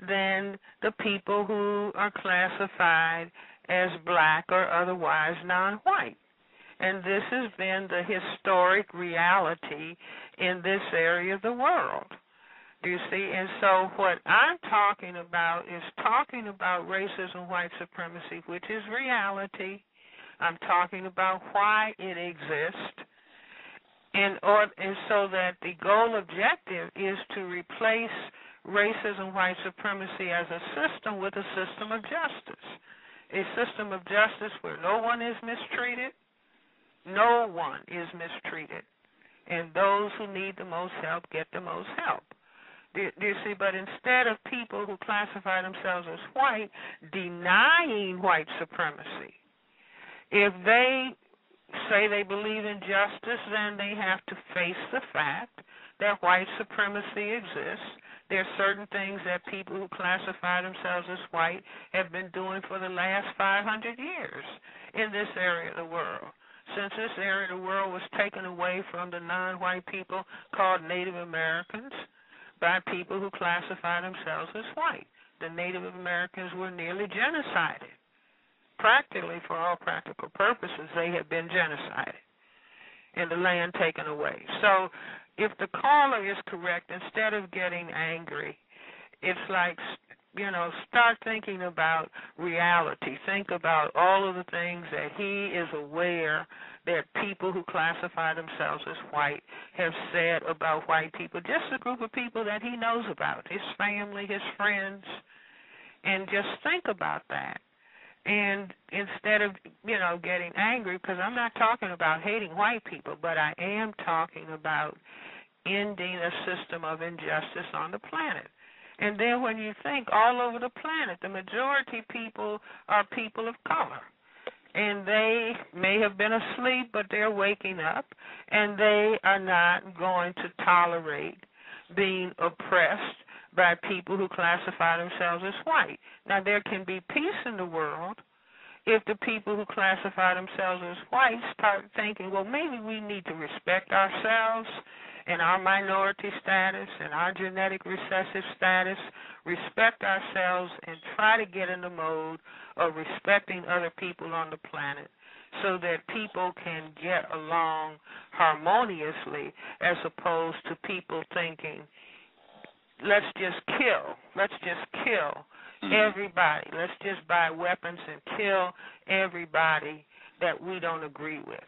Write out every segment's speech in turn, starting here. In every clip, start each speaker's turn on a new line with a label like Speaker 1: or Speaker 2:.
Speaker 1: than the people who are classified as black or otherwise non-white. And this has been the historic reality in this area of the world. Do you see? And so what I'm talking about is talking about racism, white supremacy, which is reality. I'm talking about why it exists. And so that the goal objective is to replace racism, white supremacy as a system with a system of justice. A system of justice where no one is mistreated, no one is mistreated, and those who need the most help get the most help. Do you see? But instead of people who classify themselves as white denying white supremacy, if they say they believe in justice, then they have to face the fact that white supremacy exists. There are certain things that people who classify themselves as white have been doing for the last 500 years in this area of the world. Since this area of the world was taken away from the non-white people called Native Americans by people who classify themselves as white. The Native Americans were nearly genocided. Practically, for all practical purposes, they have been genocided and the land taken away. So if the caller is correct, instead of getting angry, it's like, start thinking about reality. Think about all of the things that he is aware that people who classify themselves as white have said about white people, just a group of people that he knows about, his family, his friends, and just think about that. And instead of, getting angry, because I'm not talking about hating white people, but I am talking about ending a system of injustice on the planet. And then when you think all over the planet, the majority people are people of color. And they may have been asleep, but they're waking up, and they are not going to tolerate being oppressed by people who classify themselves as white. Now, there can be peace in the world if the people who classify themselves as white start thinking, well, maybe we need to respect ourselves and our minority status and our genetic recessive status, respect ourselves and try to get in the mode of respecting other people on the planet so that people can get along harmoniously, as opposed to people thinking, let's just kill everybody. Let's just buy weapons and kill everybody that we don't agree with.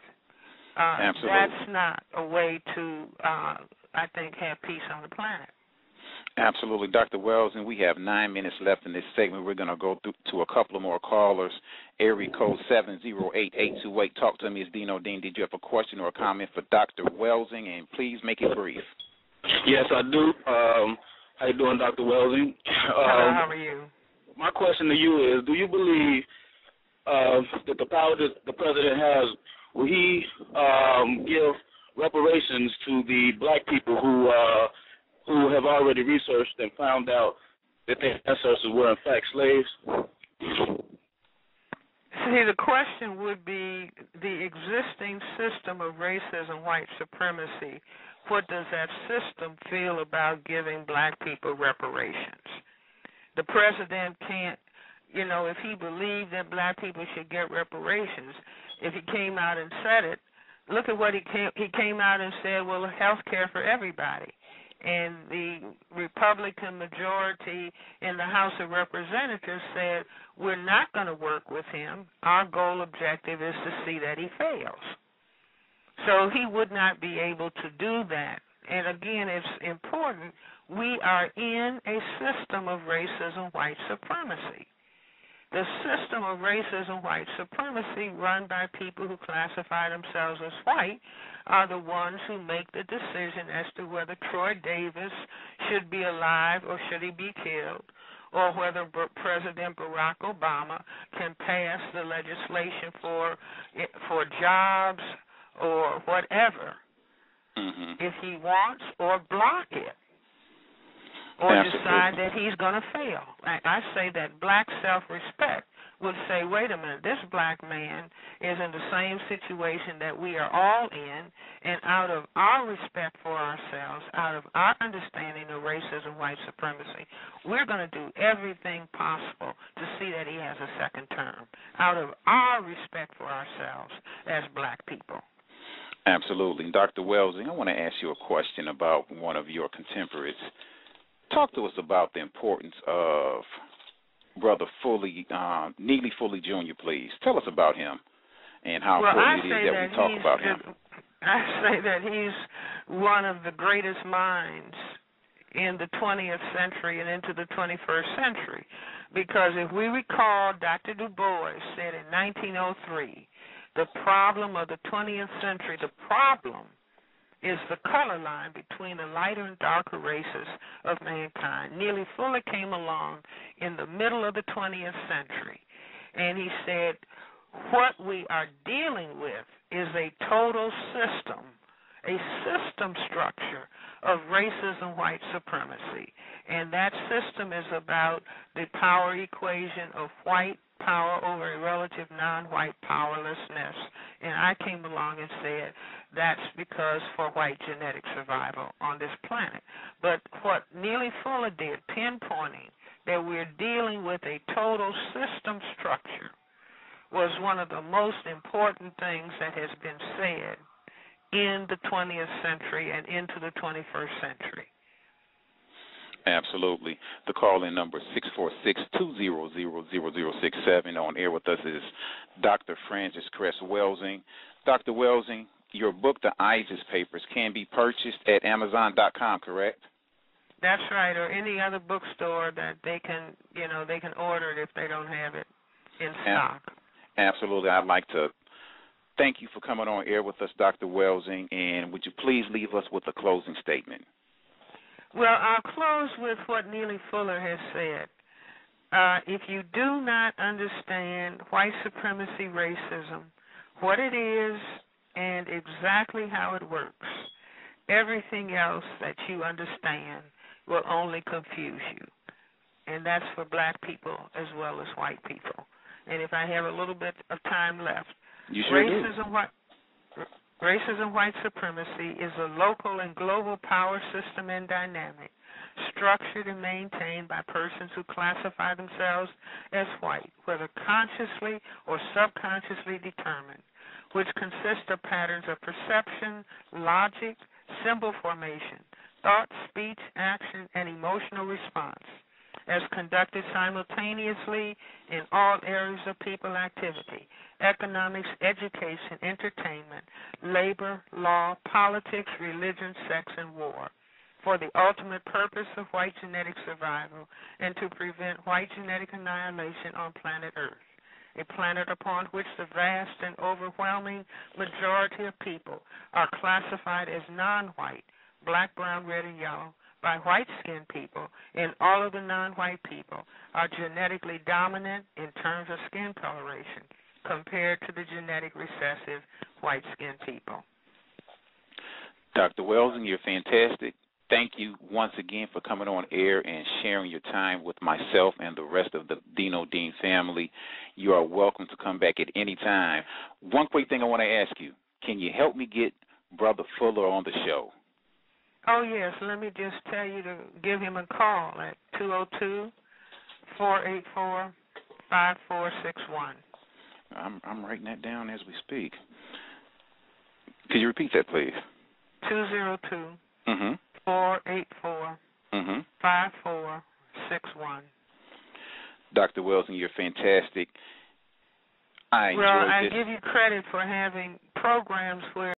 Speaker 2: Absolutely.
Speaker 1: That's not a way to, I think, have peace on the planet.
Speaker 2: Absolutely. Dr. Welsing, we have 9 minutes left in this segment. We're going to go to a couple of more callers. Area code 708-828. Talk to me, it's Dino Dean. Did you have a question or a comment for Dr. Welsing? And please make it brief.
Speaker 3: Yes, I do. How you doing, Dr. Welsing?
Speaker 1: Hello, how are you?
Speaker 3: My question to you is, do you believe that the power that the president has, will he give reparations to the black people who have already researched and found out that their ancestors were in fact slaves?
Speaker 1: See, the question would be the existing system of racism, white supremacy. What does that system feel about giving black people reparations? The president can't, if he believed that black people should get reparations, if he came out and said it, look at what he came out and said, well, health care for everybody. And the Republican majority in the House of Representatives said, we're not going to work with him. Our goal objective is to see that he fails. So he would not be able to do that. And again, it's important, we are in a system of racism, white supremacy. The system of racism, white supremacy, run by people who classify themselves as white, are the ones who make the decision as to whether Troy Davis should be alive or should he be killed, or whether President Barack Obama can pass the legislation for jobs or whatever, if he wants, or block it, or decide that he's going to fail. I say that black self-respect would say, wait a minute, this black man is in the same situation that we are all in, and out of our respect for ourselves, out of our understanding of racism, white supremacy, we're going to do everything possible to see that he has a second term, out of our respect for ourselves as black people.
Speaker 2: Absolutely. Dr. Welsing, I want to ask you a question about one of your contemporaries. Talk to us about the importance of Brother Neely Fully Jr., please. Tell us about him and how important it is that we talk about him.
Speaker 1: I say that he's one of the greatest minds in the 20th century and into the 21st century, because if we recall, Dr. Du Bois said in 1903, the problem of the 20th century, the problem is the color line between the lighter and darker races of mankind. Neely Fuller came along in the middle of the 20th century, and he said, what we are dealing with is a total system, a system structure of racism, white supremacy. And that system is about the power equation of white power over a relative non-white powerlessness. And I came along and said that's because for white genetic survival on this planet. But what Neely Fuller did, pinpointing that we're dealing with a total system structure, was one of the most important things that has been said in the 20th century and into the 21st century.
Speaker 2: Absolutely. The call-in number is 646-200-0067. On air with us is Dr. Francis Cress Welsing. Dr. Welsing, your book, The ISIS Papers, can be purchased at Amazon.com, correct?
Speaker 1: That's right, or any other bookstore that they can order it if they don't have it in stock.
Speaker 2: Absolutely. I'd like to thank you for coming on air with us, Dr. Welsing, and would you please leave us with a closing statement?
Speaker 1: Well, I'll close with what Neely Fuller has said. If you do not understand white supremacy racism, what it is and exactly how it works, everything else that you understand will only confuse you. And that's for black people as well as white people. And if I have a little bit of time left,
Speaker 2: you sure
Speaker 1: Racism, white supremacy is a local and global power system and dynamic, structured and maintained by persons who classify themselves as white, whether consciously or subconsciously determined, which consist of patterns of perception, logic, symbol formation, thought, speech, action, and emotional response, as conducted simultaneously in all areas of people activity: economics, education, entertainment, labor, law, politics, religion, sex, and war, for the ultimate purpose of white genetic survival and to prevent white genetic annihilation on planet Earth, a planet upon which the vast and overwhelming majority of people are classified as non-white, black, brown, red, and yellow, by white-skinned people, and all of the non-white people are genetically dominant in terms of skin coloration compared to the genetic recessive white-skinned people.
Speaker 2: Dr. Welsing, you're fantastic. Thank you once again for coming on air and sharing your time with myself and the rest of the Dino Dean family. You are welcome to come back at any time. One quick thing I want to ask you. Can you help me get Brother Fuller on the show?
Speaker 1: Oh, yes. Let me just tell you to give him a call at 202-484-5461.
Speaker 2: I'm writing that down as we speak. Could you repeat that, please?
Speaker 1: 202-484-5461.
Speaker 2: Dr. Welsing, you're fantastic. I
Speaker 1: give you credit for having programs where